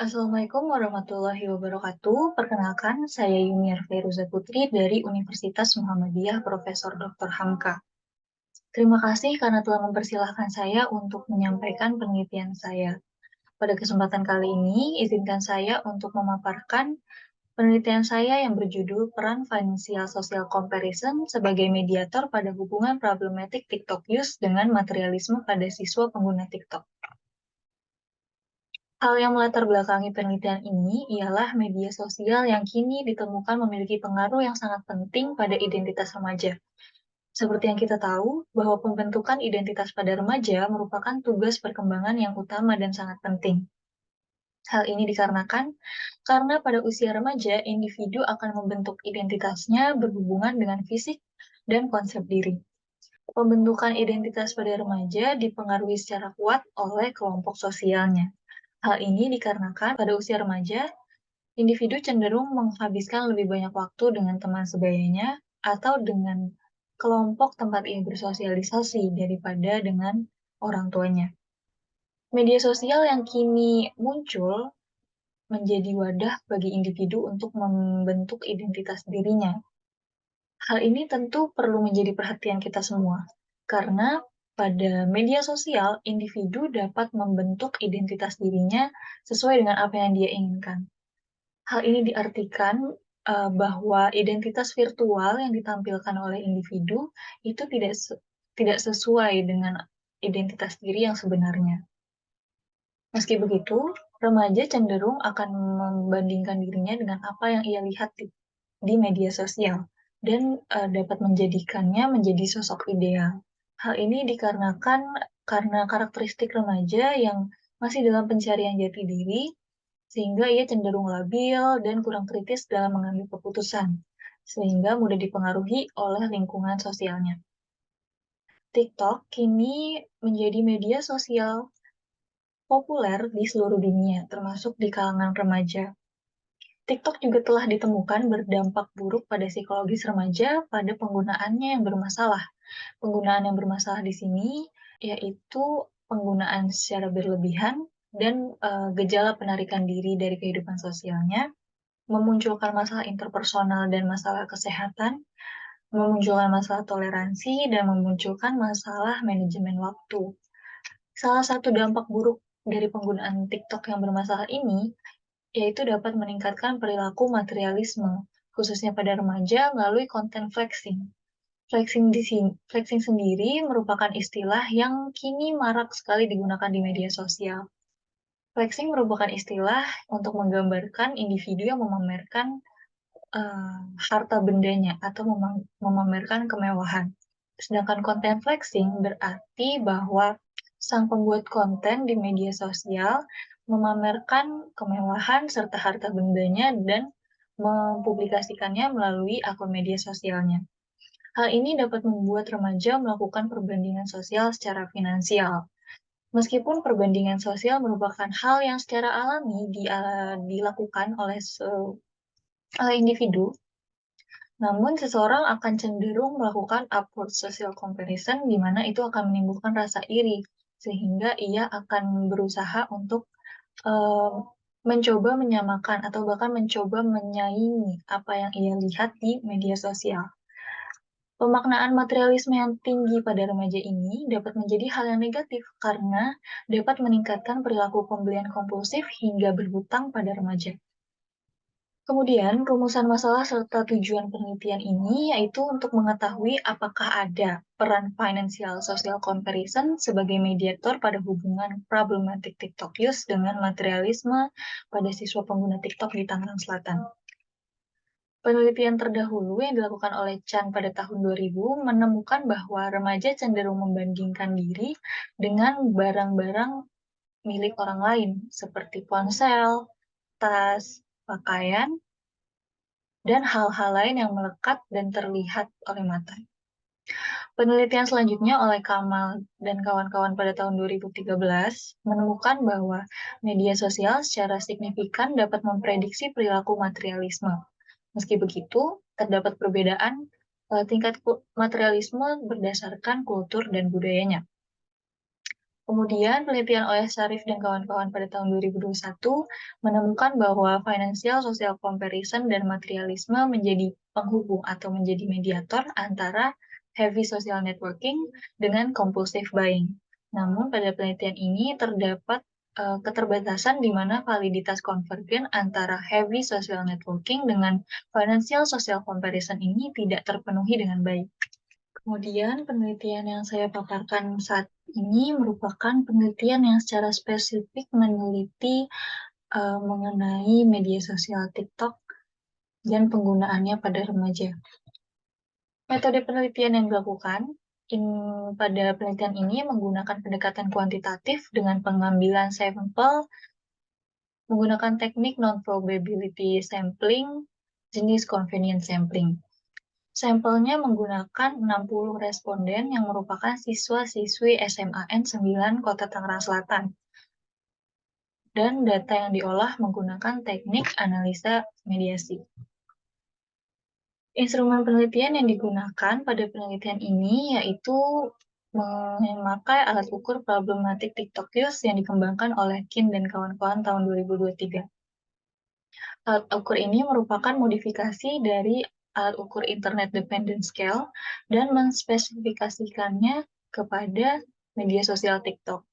Assalamualaikum warahmatullahi wabarakatuh. Perkenalkan, saya Yuniar Fairuza Putri dari Universitas Muhammadiyah Profesor Dr. Hamka. Terima kasih karena telah mempersilahkan saya untuk menyampaikan penelitian saya. Pada kesempatan kali ini, izinkan saya untuk memaparkan penelitian saya yang berjudul Peran Financial Social Comparison sebagai mediator pada hubungan problematik TikTok use dengan materialisme pada siswa pengguna TikTok. Hal yang melatar belakangi penelitian ini ialah media sosial yang kini ditemukan memiliki pengaruh yang sangat penting pada identitas remaja. Seperti yang kita tahu, bahwa pembentukan identitas pada remaja merupakan tugas perkembangan yang utama dan sangat penting. Hal ini dikarenakan karena pada usia remaja, individu akan membentuk identitasnya berhubungan dengan fisik dan konsep diri. Pembentukan identitas pada remaja dipengaruhi secara kuat oleh kelompok sosialnya. Hal ini dikarenakan pada usia remaja, individu cenderung menghabiskan lebih banyak waktu dengan teman sebayanya atau dengan kelompok tempat ia bersosialisasi daripada dengan orang tuanya. Media sosial yang kini muncul menjadi wadah bagi individu untuk membentuk identitas dirinya. Hal ini tentu perlu menjadi perhatian kita semua, karena pada media sosial, individu dapat membentuk identitas dirinya sesuai dengan apa yang dia inginkan. Hal ini diartikan bahwa identitas virtual yang ditampilkan oleh individu itu tidak sesuai dengan identitas diri yang sebenarnya. Meski begitu, remaja cenderung akan membandingkan dirinya dengan apa yang ia lihat di media sosial dan dapat menjadikannya menjadi sosok ideal. Hal ini dikarenakan karena karakteristik remaja yang masih dalam pencarian jati diri, sehingga ia cenderung labil dan kurang kritis dalam mengambil keputusan, sehingga mudah dipengaruhi oleh lingkungan sosialnya. TikTok kini menjadi media sosial populer di seluruh dunia, termasuk di kalangan remaja. TikTok juga telah ditemukan berdampak buruk pada psikologis remaja pada penggunaannya yang bermasalah. Penggunaan yang bermasalah di sini yaitu penggunaan secara berlebihan dan gejala penarikan diri dari kehidupan sosialnya, memunculkan masalah interpersonal dan masalah kesehatan, memunculkan masalah toleransi, dan memunculkan masalah manajemen waktu. Salah satu dampak buruk dari penggunaan TikTok yang bermasalah ini yaitu dapat meningkatkan perilaku materialisme, khususnya pada remaja melalui konten flexing. Flexing sendiri merupakan istilah yang kini marak sekali digunakan di media sosial. Flexing merupakan istilah untuk menggambarkan individu yang memamerkan harta bendanya atau memamerkan kemewahan. Sedangkan konten flexing berarti bahwa sang pembuat konten di media sosial memamerkan kemewahan serta harta bendanya dan mempublikasikannya melalui akun media sosialnya. Hal ini dapat membuat remaja melakukan perbandingan sosial secara finansial. Meskipun perbandingan sosial merupakan hal yang secara alami dilakukan oleh individu, namun seseorang akan cenderung melakukan upward social comparison di mana itu akan menimbulkan rasa iri, sehingga ia akan berusaha untuk eh, mencoba menyamakan atau bahkan mencoba menyaingi apa yang ia lihat di media sosial. Pemaknaan materialisme yang tinggi pada remaja ini dapat menjadi hal yang negatif karena dapat meningkatkan perilaku pembelian kompulsif hingga berhutang pada remaja. Kemudian, rumusan masalah serta tujuan penelitian ini yaitu untuk mengetahui apakah ada peran financial social comparison sebagai mediator pada hubungan problematik TikTok use dengan materialisme pada siswa pengguna TikTok di Tangerang Selatan. Penelitian terdahulu yang dilakukan oleh Chan pada tahun 2000 menemukan bahwa remaja cenderung membandingkan diri dengan barang-barang milik orang lain, seperti ponsel, tas, pakaian, dan hal-hal lain yang melekat dan terlihat oleh mata. Penelitian selanjutnya oleh Kamal dan kawan-kawan pada tahun 2013 menemukan bahwa media sosial secara signifikan dapat memprediksi perilaku materialisme. Meski begitu, terdapat perbedaan tingkat materialisme berdasarkan kultur dan budayanya. Kemudian, penelitian oleh Syarif dan kawan-kawan pada tahun 2021 menemukan bahwa financial social comparison dan materialisme menjadi penghubung atau menjadi mediator antara heavy social networking dengan compulsive buying. Namun, pada penelitian ini terdapat keterbatasan di mana validitas konvergen antara heavy social networking dengan financial social comparison ini tidak terpenuhi dengan baik. Kemudian, penelitian yang saya paparkan saat ini merupakan penelitian yang secara spesifik meneliti mengenai media sosial TikTok dan penggunaannya pada remaja. Metode penelitian yang dilakukan pada penelitian ini menggunakan pendekatan kuantitatif dengan pengambilan sampel menggunakan teknik non-probability sampling jenis convenience sampling. Sampelnya menggunakan 60 responden yang merupakan siswa-siswi SMAN 9 Kota Tangerang Selatan. Dan data yang diolah menggunakan teknik analisa mediasi. Instrumen penelitian yang digunakan pada penelitian ini yaitu memakai alat ukur problematik TikTok use yang dikembangkan oleh Kim dan kawan-kawan tahun 2023. Alat ukur ini merupakan modifikasi dari alat ukur Internet Dependent Scale dan menspesifikasikannya kepada media sosial TikTok.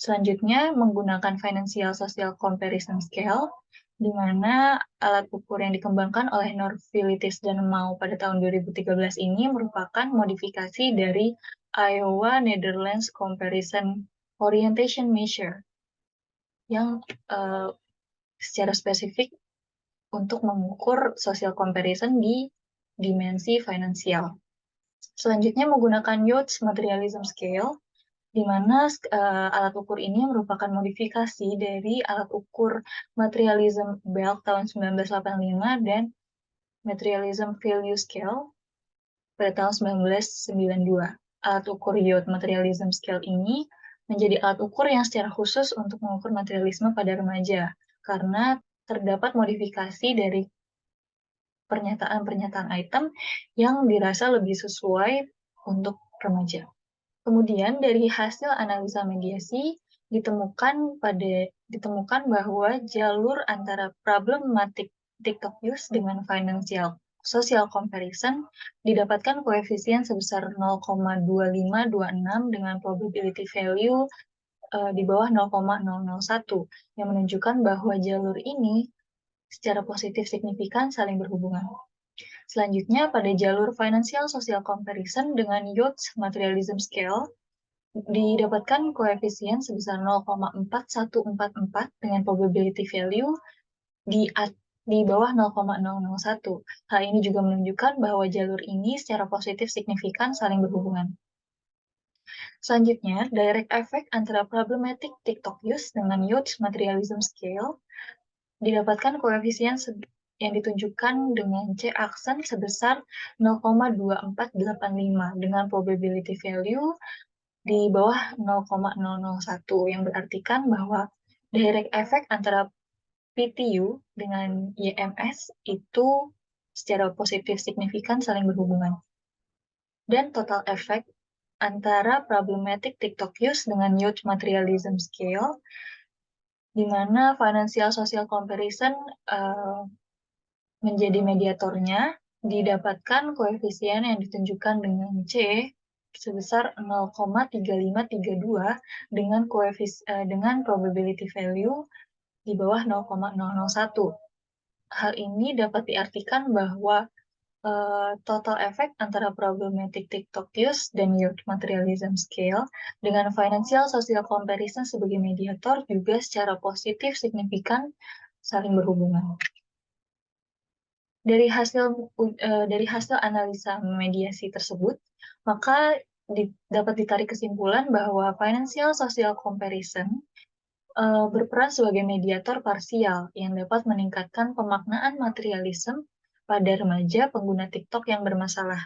Selanjutnya, menggunakan Financial Social Comparison Scale, di mana alat ukur yang dikembangkan oleh Norvilitis dan Mau pada tahun 2013 ini merupakan modifikasi dari Iowa Netherlands Comparison Orientation Measure yang secara spesifik untuk mengukur social comparison di dimensi finansial. Selanjutnya menggunakan Yoads Materialism Scale, di mana alat ukur ini merupakan modifikasi dari alat ukur Materialism Belk tahun 1985 dan Materialism Value Scale pada tahun 1992. Alat ukur Yoads Materialism Scale ini menjadi alat ukur yang secara khusus untuk mengukur materialisme pada remaja, karena terdapat modifikasi dari pernyataan-pernyataan item yang dirasa lebih sesuai untuk remaja. Kemudian dari hasil analisa mediasi ditemukan bahwa jalur antara problematik TikTok use dengan financial social comparison didapatkan koefisien sebesar 0,2526 dengan probability value di bawah 0,001 yang menunjukkan bahwa jalur ini secara positif signifikan saling berhubungan. Selanjutnya, pada jalur Financial Social Comparison dengan Yoads Materialism Scale, didapatkan koefisien sebesar 0,4144 dengan probability value di bawah 0,001. Hal ini juga menunjukkan bahwa jalur ini secara positif signifikan saling berhubungan. Selanjutnya, direct effect antara problematic TikTok use dengan Yoads Materialism Scale didapatkan koefisien yang ditunjukkan dengan C aksen sebesar 0,2485 dengan probability value di bawah 0,001 yang berartikan bahwa direct effect antara PTU dengan YMS itu secara positif signifikan saling berhubungan. Dan total effect antara problematic TikTok use dengan Yoads Materialism Scale di mana financial social comparison menjadi mediatornya, didapatkan koefisien yang ditunjukkan dengan C sebesar 0,3532 dengan probability value di bawah 0,001. Hal ini dapat diartikan bahwa total efek antara problematic TikTok use dan Yoads Materialism Scale dengan financial social comparison sebagai mediator juga secara positif signifikan saling berhubungan. Dari hasil analisa mediasi tersebut, maka dapat ditarik kesimpulan bahwa financial social comparison berperan sebagai mediator parsial yang dapat meningkatkan pemaknaan materialisme pada remaja pengguna TikTok yang bermasalah.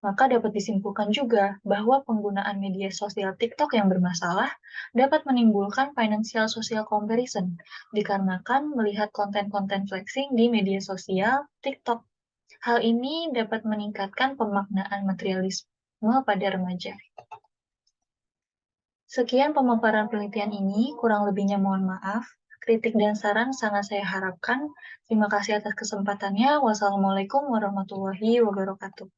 Maka dapat disimpulkan juga bahwa penggunaan media sosial TikTok yang bermasalah dapat menimbulkan financial social comparison, dikarenakan melihat konten-konten flexing di media sosial TikTok. Hal ini dapat meningkatkan pemaknaan materialisme pada remaja. Sekian pemaparan penelitian ini, kurang lebihnya mohon maaf. Kritik dan saran sangat saya harapkan. Terima kasih atas kesempatannya. Wassalamualaikum warahmatullahi wabarakatuh.